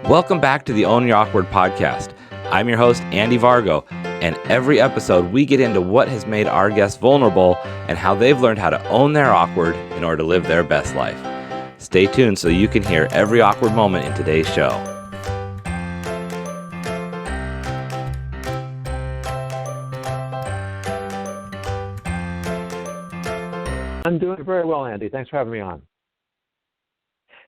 Welcome back to the Own Your Awkward podcast. I'm your host, Andy Vargo, and every episode we get into what has made our guests vulnerable and how they've learned how to own their awkward in order to live their best life. Stay tuned so you can hear every awkward moment in today's show. I'm doing very well, Andy. Thanks for having me on.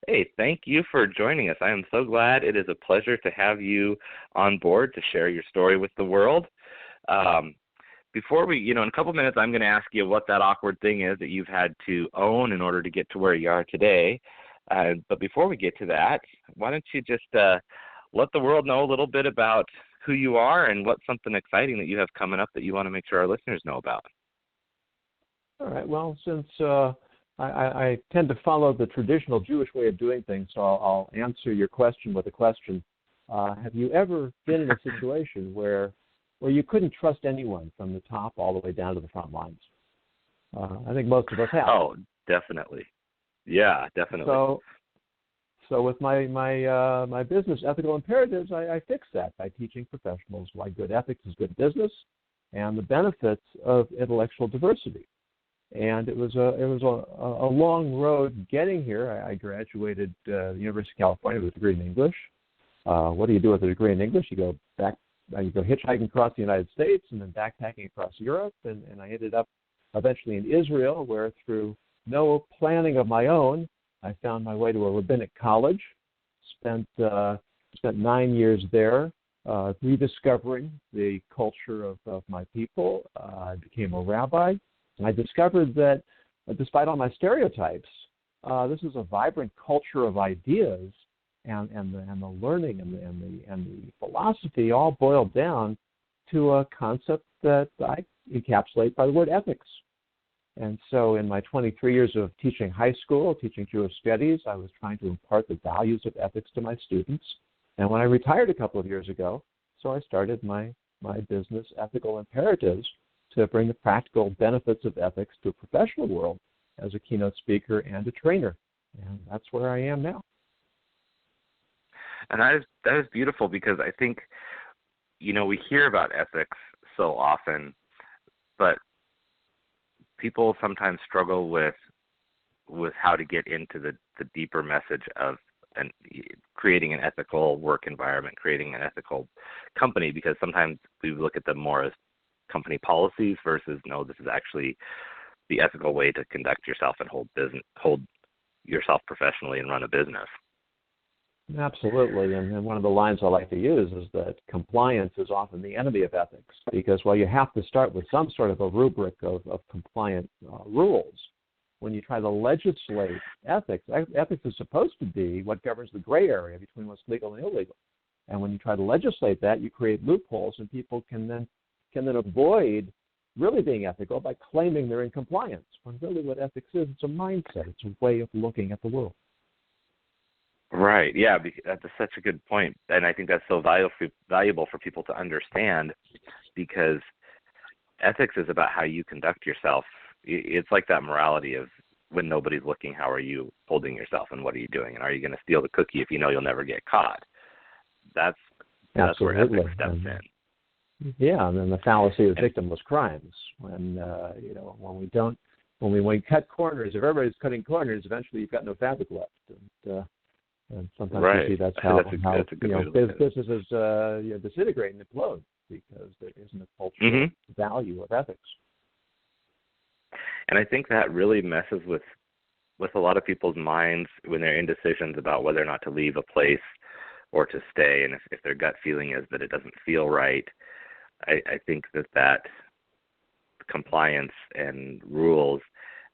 Hey, thank you for joining us. I am so glad. It is a pleasure to have you on board to share your story with the world. Before we, in a couple minutes, I'm going to ask you what that awkward thing is that you've had to own in order to get to where you are today. But before we get to that, why don't you just let the world know a little bit about who you are and what's something exciting that you have coming up that you want to make sure our listeners know about. All right. Well, since I tend to follow the traditional Jewish way of doing things, so I'll answer your question with a question. Have you ever been in a situation where you couldn't trust anyone from the top all the way down to the front lines? I think most of us have. Oh, definitely. Yeah, definitely. So with my business ethical imperatives, I fix that by teaching professionals why good ethics is good business and the benefits of intellectual diversity. And it was a long road getting here. I graduated the University of California with a degree in English. What do you do with a degree in English? You go hitchhiking across the United States and then backpacking across Europe. And I ended up eventually in Israel, where through no planning of my own, I found my way to a rabbinic college. Spent 9 years there, rediscovering the culture of my people. I became a rabbi. I discovered that despite all my stereotypes, this is a vibrant culture of ideas, and the learning and the philosophy all boiled down to a concept that I encapsulate by the word ethics. And so in my 23 years of teaching high school, teaching Jewish studies, I was trying to impart the values of ethics to my students. And when I retired a couple of years ago, so I started my business, Ethical Imperatives, to bring the practical benefits of ethics to a professional world as a keynote speaker and a trainer. And that's where I am now. And that is beautiful, because I think, we hear about ethics so often, but people sometimes struggle with how to get into the deeper message of creating an ethical work environment, creating an ethical company, because sometimes we look at them more as company policies versus, no, this is actually the ethical way to conduct yourself and hold yourself professionally and run a business. Absolutely, and one of the lines I like to use is that compliance is often the enemy of ethics, because while you have to start with some sort of a rubric of compliant rules, when you try to legislate ethics is supposed to be what governs the gray area between what's legal and illegal. And when you try to legislate that, you create loopholes, and people can then avoid really being ethical by claiming they're in compliance, when really what ethics is, it's a mindset. It's a way of looking at the world. Right. Yeah, that's such a good point. And I think that's so valuable for people to understand, because ethics is about how you conduct yourself. It's like that morality of when nobody's looking, how are you holding yourself and what are you doing? And are you going to steal the cookie if you know you'll never get caught? That's where ethics steps in. Yeah, and then the fallacy of victimless crimes. When we cut corners, if everybody's cutting corners, eventually you've got no fabric left. And sometimes right. you see that's how businesses disintegrate and implode, because there isn't a cultural value of ethics. And I think that really messes with a lot of people's minds when they're in decisions about whether or not to leave a place or to stay, and if their gut feeling is that it doesn't feel right. I think that compliance and rules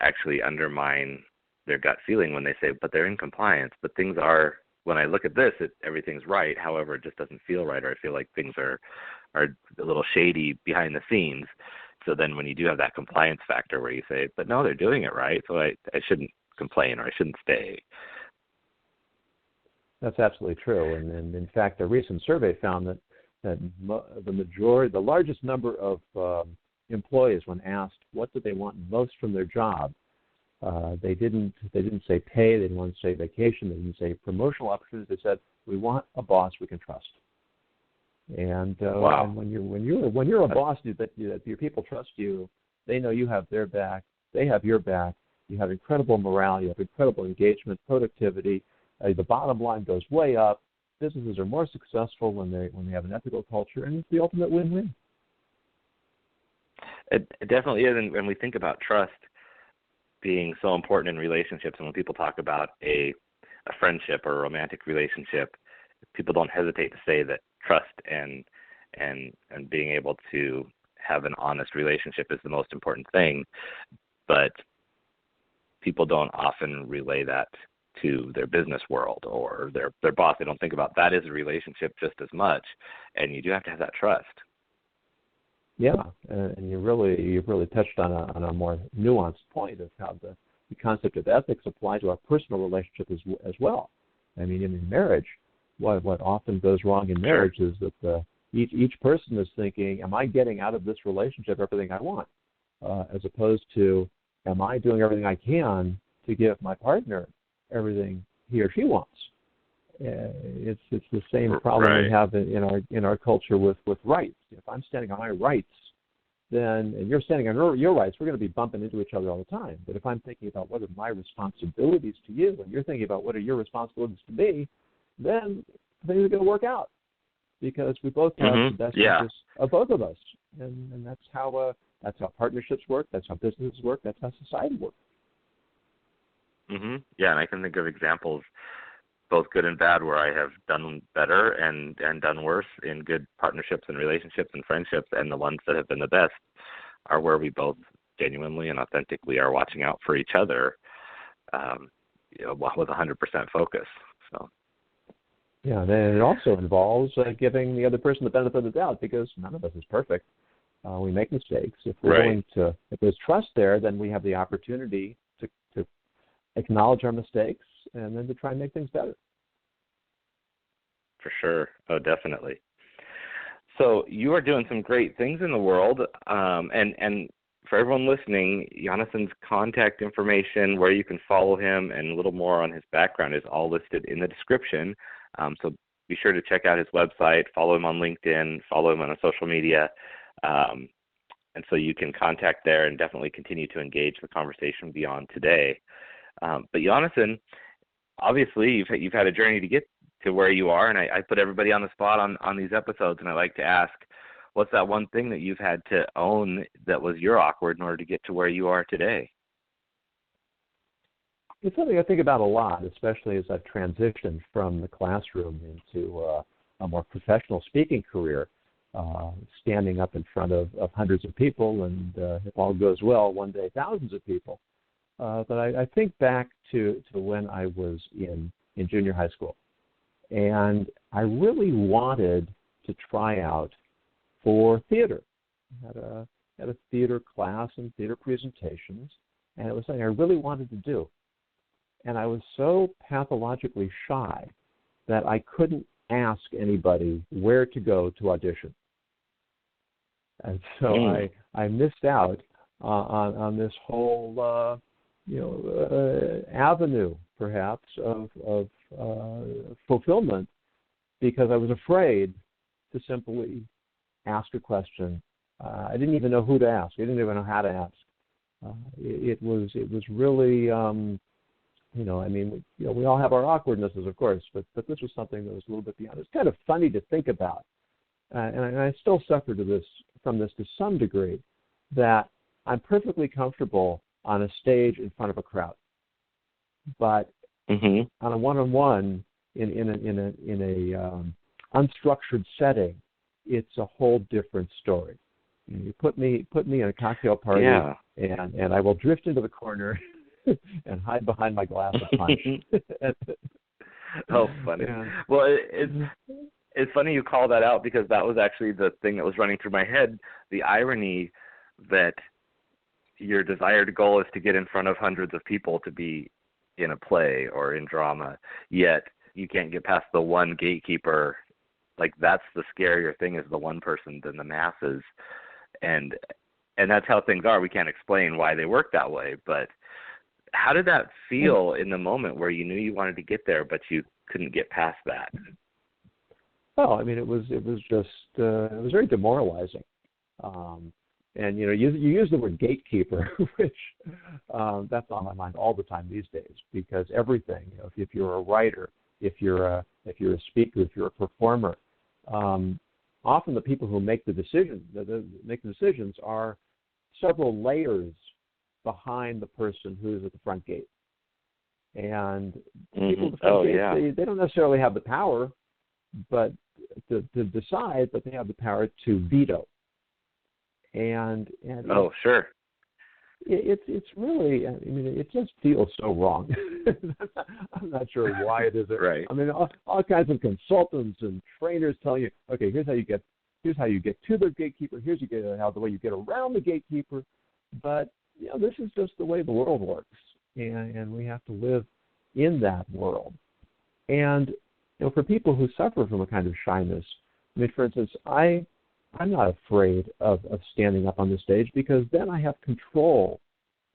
actually undermine their gut feeling when they say, but they're in compliance. But things are, when I look at this, everything's right. However, it just doesn't feel right, or I feel like things are a little shady behind the scenes. So then when you do have that compliance factor where you say, but no, they're doing it right, so I shouldn't complain or I shouldn't stay. That's absolutely true. And in fact, a recent survey found that the largest number of employees, when asked what do they want most from their job, they didn't say pay, they didn't want to say vacation, they didn't say promotional opportunities. They said We want a boss we can trust. And, Wow. and when you're a boss that your people trust you, they know you have their back, they have your back. You have incredible morale, you have incredible engagement, productivity. The bottom line goes way up. Businesses are more successful when they have an ethical culture, and it's the ultimate win-win. It definitely is, and when we think about trust being so important in relationships, and when people talk about a friendship or a romantic relationship, people don't hesitate to say that trust and being able to have an honest relationship is the most important thing, but people don't often relay that to their business world or their boss. They don't think about that as a relationship just as much, and you do have to have that trust. Yeah, and you've really touched on a more nuanced point of how the concept of ethics apply to our personal relationship as well. I mean, in marriage, what often goes wrong in marriage is that each person is thinking, am I getting out of this relationship everything I want, as opposed to, am I doing everything I can to give my partner everything he or she wants? It's the same problem we have in our culture with rights. If I'm standing on my rights, and you're standing on your rights, we're going to be bumping into each other all the time. But if I'm thinking about what are my responsibilities to you, and you're thinking about what are your responsibilities to me, then things are going to work out because we both have the best interests of both of us, and that's how partnerships work. That's how businesses work. That's how society works. Yeah, and I can think of examples, both good and bad, where I have done better and done worse in good partnerships and relationships and friendships, and the ones that have been the best are where we both genuinely and authentically are watching out for each other, with 100% focus. So. Yeah, and it also involves giving the other person the benefit of the doubt, because none of us is perfect. We make mistakes. If we're willing to, if there's trust there, then we have the opportunity to acknowledge our mistakes and then to try and make things better. For sure. Oh, definitely. So you are doing some great things in the world, and for everyone listening, Yonason's contact information, where you can follow him, and a little more on his background is all listed in the description. So be sure to check out his website, follow him on LinkedIn, follow him on social media, and so you can contact there and definitely continue to engage the conversation beyond today. But Yonason, obviously you've had a journey to get to where you are, and I put everybody on the spot on these episodes, and I like to ask, what's that one thing that you've had to own that was your awkward in order to get to where you are today? It's something I think about a lot, especially as I've transitioned from the classroom into a more professional speaking career, standing up in front of hundreds of people, and if all goes well, one day thousands of people. But I think back to when I was in junior high school, and I really wanted to try out for theater. I had a theater class and theater presentations, and it was something I really wanted to do. And I was so pathologically shy that I couldn't ask anybody where to go to audition. And so I missed out on this whole avenue, perhaps, of fulfillment, because I was afraid to simply ask a question. I didn't even know who to ask. I didn't even know how to ask. It was really, we all have our awkwardnesses, of course, but this was something that was a little bit beyond. It's kind of funny to think about, and I still suffer from this to some degree, that I'm perfectly comfortable on a stage in front of a crowd, but on a one-on-one in a unstructured setting, it's a whole different story. You put me in a cocktail party, and I will drift into the corner and hide behind my glass of punch. Oh, funny. Yeah. Well, it's funny you call that out, because that was actually the thing that was running through my head, the irony that your desired goal is to get in front of hundreds of people to be in a play or in drama, yet you can't get past the one gatekeeper. Like, that's the scarier thing, is the one person than the masses. And that's how things are. We can't explain why they work that way, but how did that feel in the moment where you knew you wanted to get there, but you couldn't get past that. Well, I mean, it was just it was very demoralizing. And you use the word gatekeeper, which that's on my mind all the time these days, because everything. If you're a writer, if you're a speaker, if you're a performer, often the people who make the decisions are several layers behind the person who's at the front gate. And people at the front gate, they don't necessarily have the power, but to decide, but they have the power to veto. And sure. It's really, I mean, it just feels so wrong. I'm not sure why it isn't. Right. I mean, all kinds of consultants and trainers telling you, okay, here's how you get to the gatekeeper. Here's the way you get around the gatekeeper. But this is just the way the world works, and we have to live in that world. And for people who suffer from a kind of shyness, I mean, for instance, I'm not afraid of standing up on the stage, because then I have control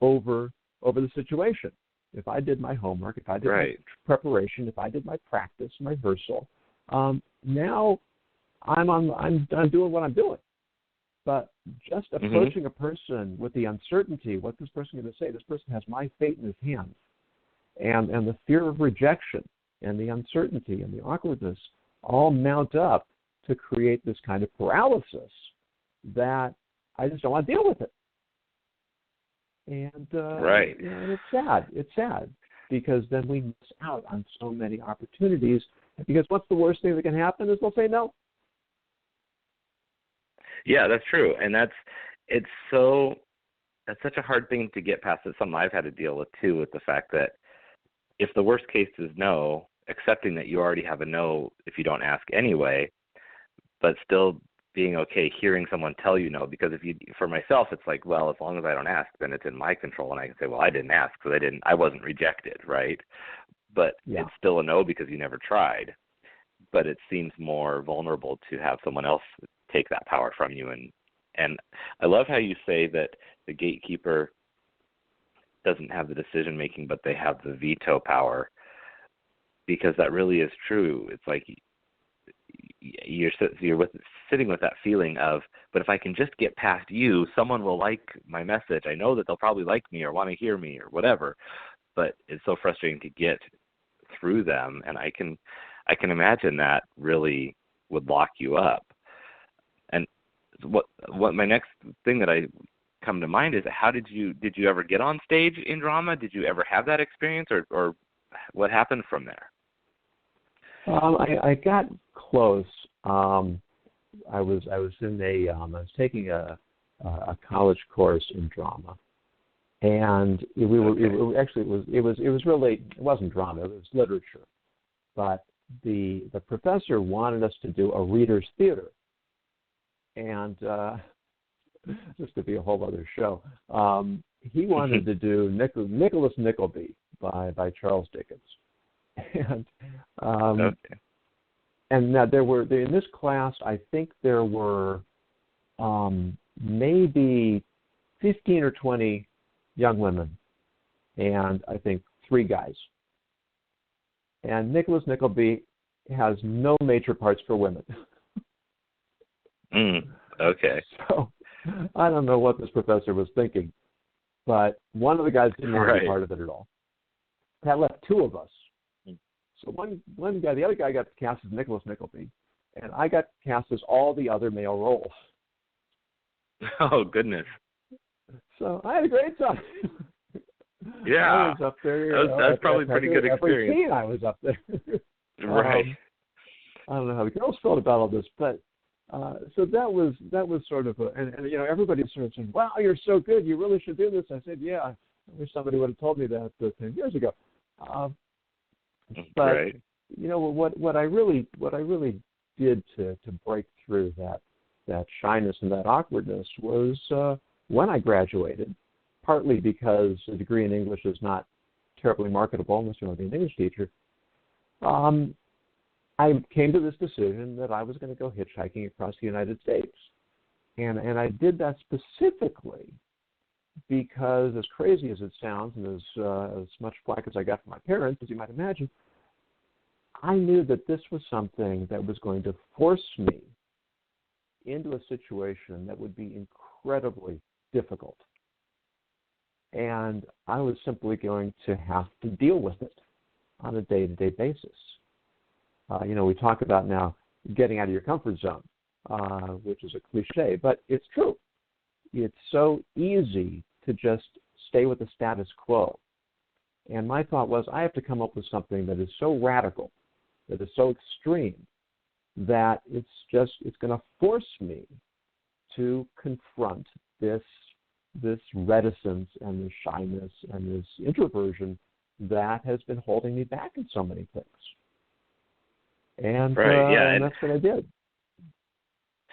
over the situation. If I did my homework, if I did my preparation, if I did my practice, my rehearsal, now I'm doing what I'm doing. But just approaching a person with the uncertainty, what this person is going to say, this person has my fate in his hands, and the fear of rejection and the uncertainty and the awkwardness all mount up to create this kind of paralysis that I just don't want to deal with it. And and it's sad. It's sad, because then we miss out on so many opportunities. Because what's the worst thing that can happen is they'll say no. Yeah, that's true, and that's such a hard thing to get past. It's something I've had to deal with too, with the fact that if the worst case is no, accepting that you already have a no if you don't ask anyway, but still being okay hearing someone tell you no, because for myself, it's like, well, as long as I don't ask, then it's in my control, and I can say, well, I didn't ask, so I wasn't rejected, right? But it's still a no because you never tried. But it seems more vulnerable to have someone else take that power from you, and I love how you say that the gatekeeper doesn't have the decision making, but they have the veto power, because that really is true. It's like you're sitting with that feeling of, but if I can just get past you, someone will like my message. I know that they'll probably like me or want to hear me or whatever, but it's so frustrating to get through them, and I can imagine that really would lock you up. And what my next thing that I come to mind is, how did you ever get on stage in drama? Did you ever have that experience, or what happened from there? I got close. I was taking a college course in drama, and it wasn't drama, it was literature, but the professor wanted us to do a reader's theater, and just to be a whole other show, he wanted to do Nicholas Nickleby by Charles Dickens. And and now there were in this class, I think there were maybe 15 or 20 young women, and I think 3 guys. And Nicholas Nickleby has no major parts for women. Okay. So I don't know what this professor was thinking, but one of the guys didn't want to be part of it at all. That left 2 of us. So one guy, the other guy got cast as Nicholas Nickleby, and I got cast as all the other male roles. Oh, goodness. So I had a great time. Yeah. I was up there. That's probably a pretty good experience. Every scene I was up there. Right. I don't know how the girls felt about all this, but so that was sort of and everybody sort of saying, "Wow, you're so good. You really should do this." I said, "Yeah, I wish somebody would have told me that 10 years ago." But right. What I really did to break through that shyness and that awkwardness was when I graduated, partly because a degree in English is not terribly marketable unless you want to be an English teacher. I came to this decision that I was going to go hitchhiking across the United States, and I did that specifically because, as crazy as it sounds, and as much flack as I got from my parents, as you might imagine, I knew that this was something that was going to force me into a situation that would be incredibly difficult. And I was simply going to have to deal with it on a day-to-day basis. We talk about now getting out of your comfort zone, which is a cliche, but it's true. It's so easy to just stay with the status quo. And my thought was, I have to come up with something that is so radical, that is so extreme, that it's going to force me to confront this reticence and this shyness and this introversion that has been holding me back in so many things. And, and that's what I did.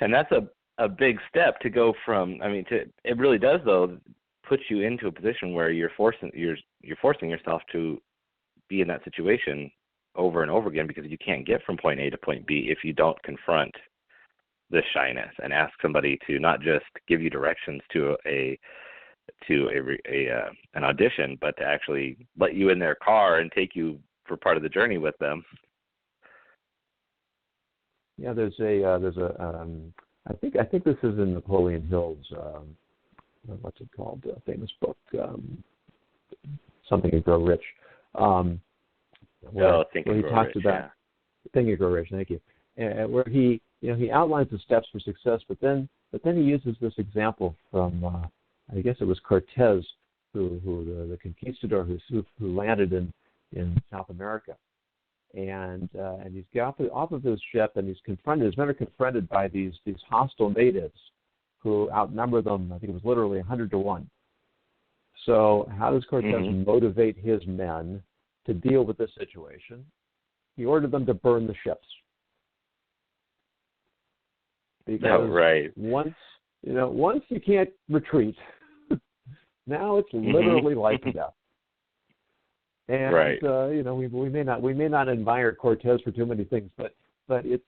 And that's a big step to go from. It really does though put you into a position where you're forcing yourself to be in that situation over and over again, because you can't get from point A to point B if you don't confront this shyness and ask somebody to not just give you directions to an audition, but to actually let you in their car and take you for part of the journey with them. Yeah, I think this is in Napoleon Hill's what's it called? Famous book, Something to Grow Rich. Where he talks about Think and Grow Rich. Thank you. Where he outlines the steps for success, but then he uses this example from I guess it was Cortez, who the conquistador who landed in South America. And he's got off of his ship, and he's confronted by these hostile natives who outnumber them. I think it was literally 100 to 1. So how does Cortez motivate his men to deal with this situation? He ordered them to burn the ships. Because once you can't retreat, now it's literally life and death. And we may not admire Cortez for too many things, but it's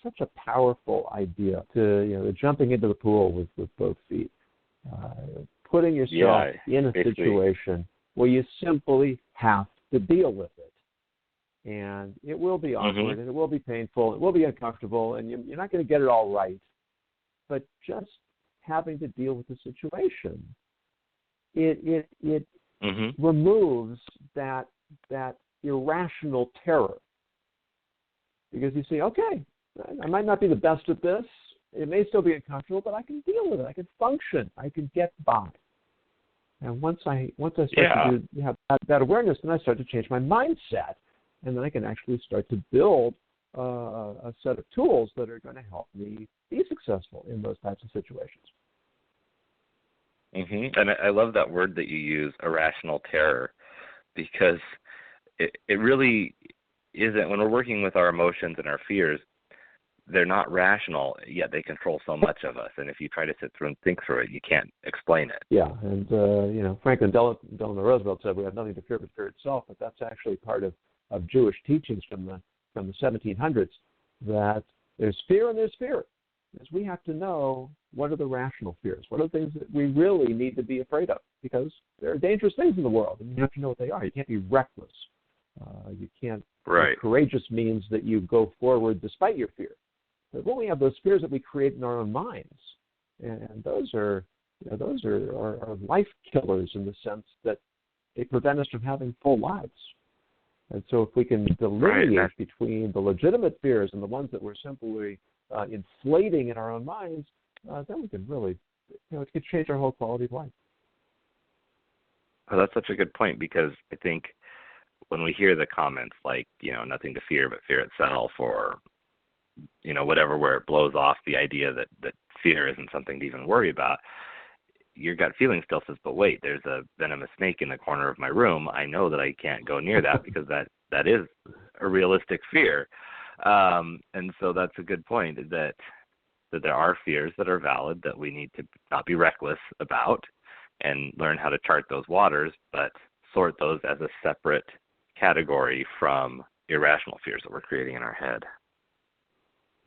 such a powerful idea to jumping into the pool with both feet, putting yourself in a situation where you simply have to deal with it, and it will be awkward, and it will be painful, it will be uncomfortable, and you're not going to get it all right, but just having to deal with the situation, it removes that irrational terror, because you say, okay, I might not be the best at this. It may still be uncomfortable, but I can deal with it. I can function. I can get by. And once I start to have that awareness, then I start to change my mindset, and then I can actually start to build a set of tools that are going to help me be successful in those types of situations. And I love that word that you use, irrational terror, because it really isn't. When we're working with our emotions and our fears, they're not rational, yet they control so much of us. And if you try to sit through and think through it, you can't explain it. Yeah, and Franklin Delano Roosevelt said we have nothing to fear but fear itself, but that's actually part of Jewish teachings from the 1700s, that there's fear and there's fear. Is we have to know what are the rational fears, what are the things that we really need to be afraid of, because there are dangerous things in the world, and you have to know what they are. You can't be reckless. You can't. Courageous means that you go forward despite your fear. But when we have those fears that we create in our own minds, and those are life killers in the sense that they prevent us from having full lives. And so if we can delineate between the legitimate fears and the ones that we're simply inflating in our own minds, then we can really, it could change our whole quality of life. Oh, that's such a good point, because I think when we hear the comments like, nothing to fear but fear itself, or, whatever, where it blows off the idea that fear isn't something to even worry about, your gut feeling still says, but wait, there's a venomous snake in the corner of my room. I know that I can't go near that because that is a realistic fear. And so that's a good point, that there are fears that are valid, that we need to not be reckless about and learn how to chart those waters, but sort those as a separate category from irrational fears that we're creating in our head.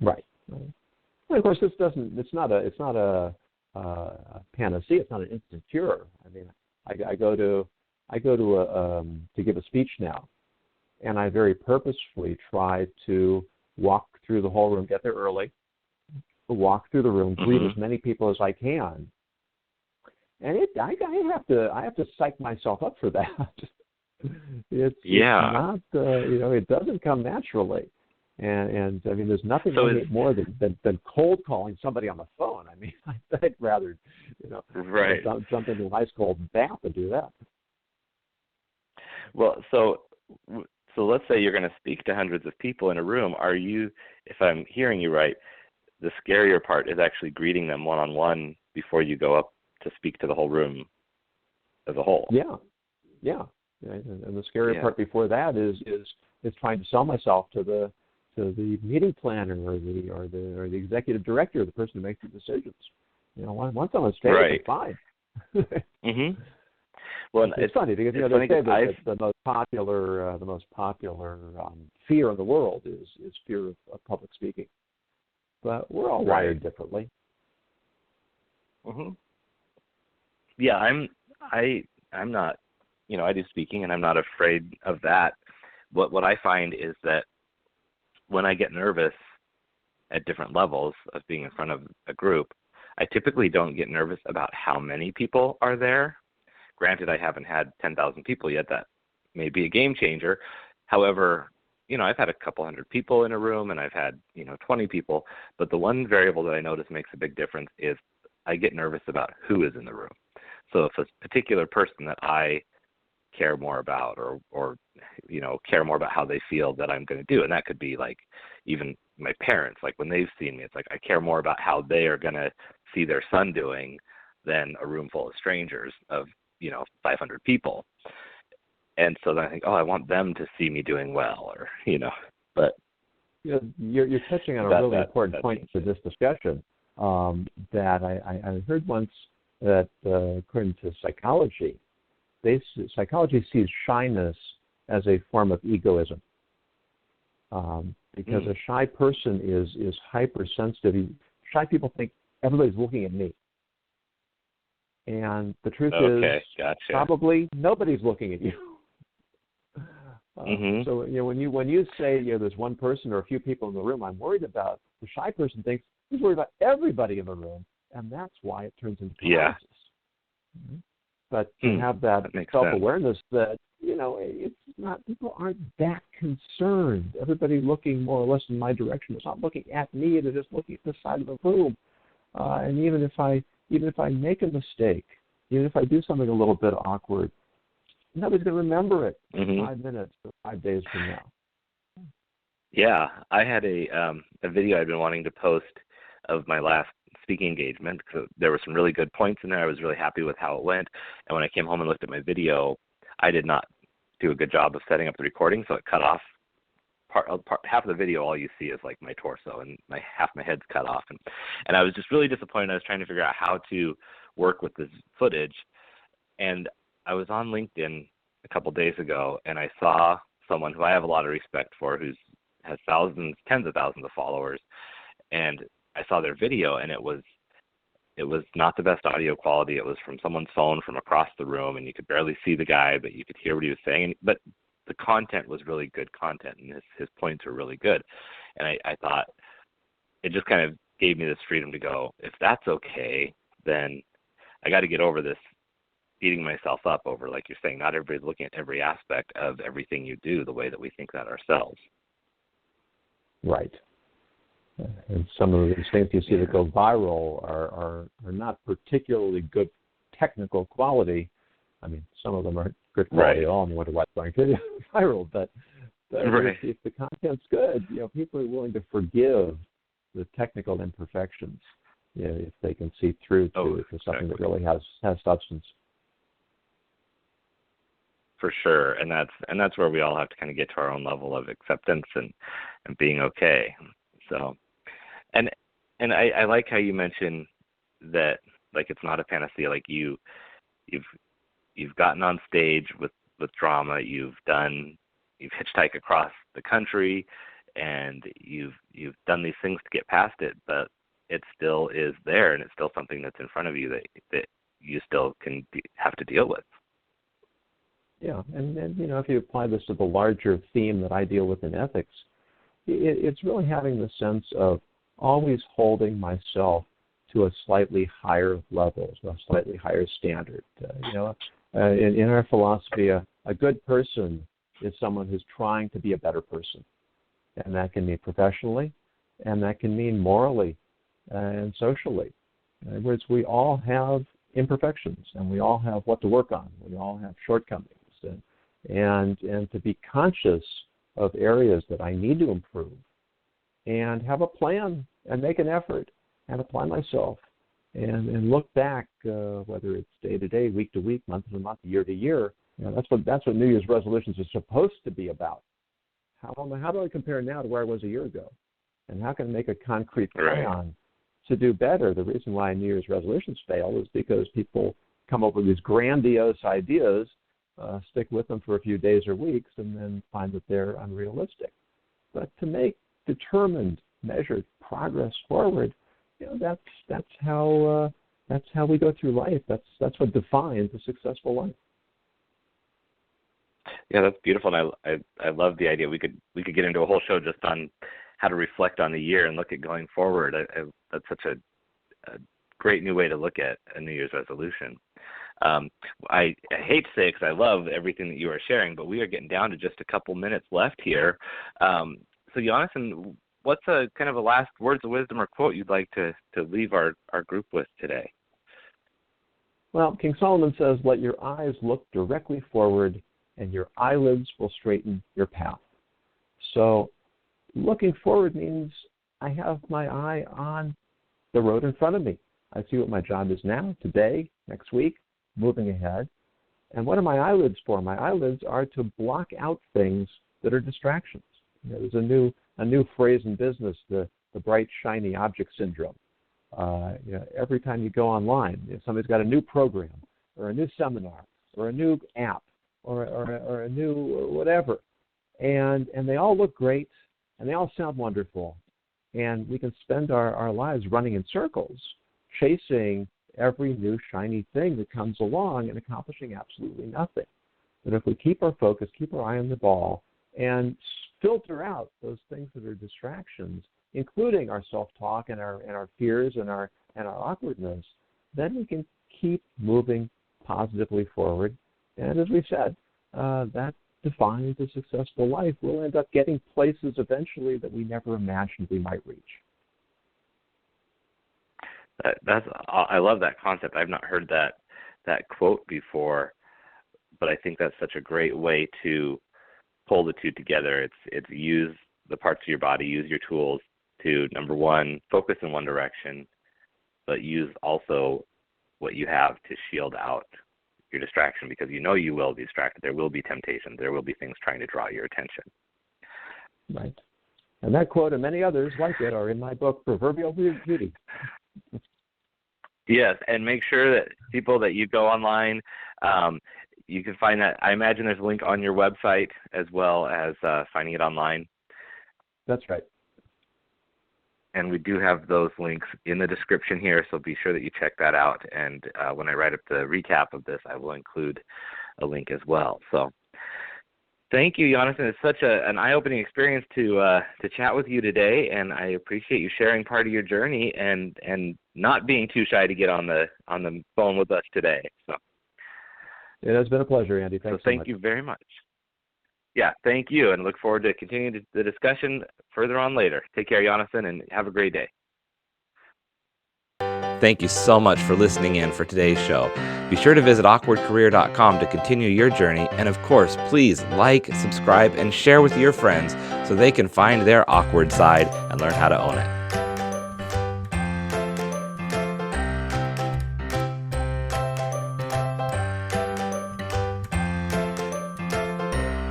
Right. And of course, it's not a panacea. It's not an instant cure. I mean, I go to give a speech now, and I very purposefully try to walk through the whole room, get there early, walk through the room, greet as many people as I can. And I have to psych myself up for that. It's not, it doesn't come naturally. And I mean, there's nothing I hate more than cold calling somebody on the phone. I mean, I'd rather, jump into an ice cold bath and do that. Well, so let's say you're going to speak to hundreds of people in a room. Are you, if I'm hearing you right, the scarier part is actually greeting them one-on-one before you go up to speak to the whole room as a whole? Yeah. And the scarier part before that is trying to sell myself to the meeting planner or the executive director, the person who makes the decisions. Once I'm on stage, it's fine. Well, it's funny because they say that the most popular fear in the world is fear of public speaking, but we're all wired differently. Yeah, I'm not. I do speaking, and I'm not afraid of that. What I find is that when I get nervous at different levels of being in front of a group, I typically don't get nervous about how many people are there. Granted, I haven't had 10,000 people yet. That may be a game changer. However, I've had a couple hundred people in a room, and I've had, 20 people. But the one variable that I notice makes a big difference is I get nervous about who is in the room. So if a particular person that I care more about or care more about how they feel that I'm going to do, and that could be like even my parents, like when they've seen me, it's like I care more about how they are going to see their son doing than a room full of strangers of 500 people. And so then I think, I want them to see me doing well, or but you're touching on a really important point for this discussion, that I heard once that according to psychology, psychology sees shyness as a form of egoism, because a shy person is hypersensitive. Shy people think everybody's looking at me, and the truth is probably nobody's looking at you. So when you say there's one person or a few people in the room I'm worried about, the shy person thinks he's worried about everybody in the room, and that's why it turns into paralysis. But to have that self-awareness that, it's not, people aren't that concerned. Everybody looking more or less in my direction is not looking at me, they're just looking at the side of the room. And even if I make a mistake, even if I do something a little bit awkward, nobody's going to remember it 5 minutes or 5 days from now. Yeah, I had a video I'd been wanting to post of my last speaking engagement. There were some really good points in there. I was really happy with how it went. And when I came home and looked at my video, I did not do a good job of setting up the recording, so it cut off. Half of the video, all you see is like my torso, and half my head's cut off. And I was just really disappointed. I was trying to figure out how to work with this footage. And I was on LinkedIn a couple days ago, and I saw someone who I have a lot of respect for, who has thousands, tens of thousands of followers, and I saw their video, and it was not the best audio quality. It was from someone's phone from across the room, and you could barely see the guy, but you could hear what he was saying. But the content was really good content, and his points were really good. And I thought it just kind of gave me this freedom to go, if that's okay, then I got to get over this beating myself up over, like you're saying, not everybody's looking at every aspect of everything you do the way that we think that ourselves. Right. And some of the things you see that go viral are not particularly good technical quality. I mean, some of them aren't good quality at all, and you wonder what's going to viral. But if the content's good, people are willing to forgive the technical imperfections, if they can see through to something that really has substance. For sure, and that's where we all have to kind of get to our own level of acceptance and being okay. So, and I like how you mentioned that, like, it's not a panacea. Like you've gotten on stage with drama, you've hitchhiked across the country, and you've done these things to get past it, but it still is there, and it's still something that's in front of you that you still have to deal with. Yeah, and if you apply this to the larger theme that I deal with in ethics, it's really having the sense of always holding myself to a slightly higher level, to a slightly higher standard. In our philosophy, a good person is someone who's trying to be a better person, and that can mean professionally, and that can mean morally and socially. In other words, we all have imperfections, and we all have what to work on. We all have shortcomings, and to be conscious of areas that I need to improve, and have a plan, and make an effort, and apply myself, and look back, whether it's day to day, week to week, month to month, year to year. That's what New Year's resolutions are supposed to be about. How do I compare now to where I was a year ago, and how can I make a concrete plan to do better? The reason why New Year's resolutions fail is because people come up with these grandiose ideas, stick with them for a few days or weeks, and then find that they're unrealistic. But to make determined, measured progress forward, that's how we go through life. That's what defines a successful life. Yeah, that's beautiful, and I love the idea. We could get into a whole show just on how to reflect on the year and look at going forward. That's such a great new way to look at a New Year's resolution. I hate to say it because I love everything that you are sharing, but we are getting down to just a couple minutes left here. So Yonason, what's a kind of a last words of wisdom or quote you'd like to leave our group with today? Well, King Solomon says, "Let your eyes look directly forward, and your eyelids will straighten your path." So looking forward means I have my eye on the road in front of me. I see what my job is now, today, next week, moving ahead. And what are my eyelids for? My eyelids are to block out things that are distractions. There's a new phrase in business, the bright, shiny object syndrome. Every time you go online, if somebody's got a new program or a new seminar or a new app or a new whatever, and they all look great and they all sound wonderful, and we can spend our lives running in circles, chasing every new shiny thing that comes along and accomplishing absolutely nothing. But if we keep our focus, keep our eye on the ball, and filter out those things that are distractions, including our self-talk and our fears and our awkwardness, then we can keep moving positively forward. And as we said, that defines a successful life. We'll end up getting places eventually that we never imagined we might reach. I love that concept. I've not heard that quote before, but I think that's such a great way to pull the two together. It's use the parts of your body, use your tools to, number one, focus in one direction, but use also what you have to shield out your distraction, because you will be distracted. There will be temptation. There will be things trying to draw your attention. Right. And that quote and many others like it are in my book, Proverbial Beauty. Yes, and make sure that people that you go online, you can find that. I imagine there's a link on your website as well as finding it online. That's right. And we do have those links in the description here, so be sure that you check that out. And when I write up the recap of this, I will include a link as well. So thank you, Yonason. It's such an eye-opening experience to chat with you today, and I appreciate you sharing part of your journey and not being too shy to get on the phone with us today. So it has been a pleasure, Andy. Thanks so much. Thank you very much. Yeah, thank you, and look forward to continuing the discussion further on later. Take care, Yonason, and have a great day. Thank you so much for listening in for today's show. Be sure to visit awkwardcareer.com to continue your journey, and of course, please like, subscribe, and share with your friends so they can find their awkward side and learn how to own it.